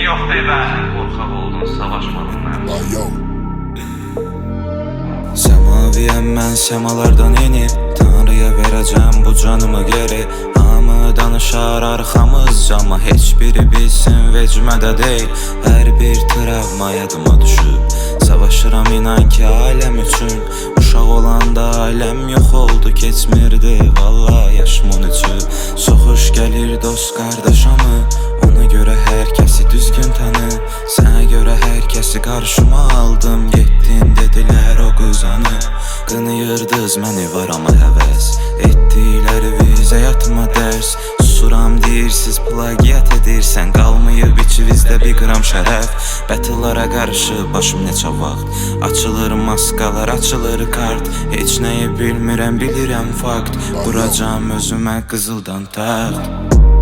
yox evə. Qorxaq oldun, savaşmadın mən. Səmaviyəm mən səmalardan enib, Tanrıya verəcəm bu canımı geri. Hamı danışar arxamızca, amma heç biri bilsin vecmədə deyil. Hər bir travma yadıma düşüb, savaşıram inan ki aləm üçün. Uşaq olanda aləm yox oldu, keçmirdi valla yaşım 13-ü. Soxuş gəlir dost qardaşamı, ona görə hər kəsi düzgün tanı. Sənə görə hər kəsi qarşıma aldım, getdin dedilər o qızanı. Qınıyırdız məni var amma həvəs, etdikləri vizə yatma dərs. Susuram deyirsiz plagiat edirsən, qalmayıb içinizdə bir qram şərəf. Bətıllara qarşı başım neçə vaxt, açılır maskalar, açılır kart. Heç nəyi bilmirəm, bilirəm fakt, quracam özümə qızıldan taxt.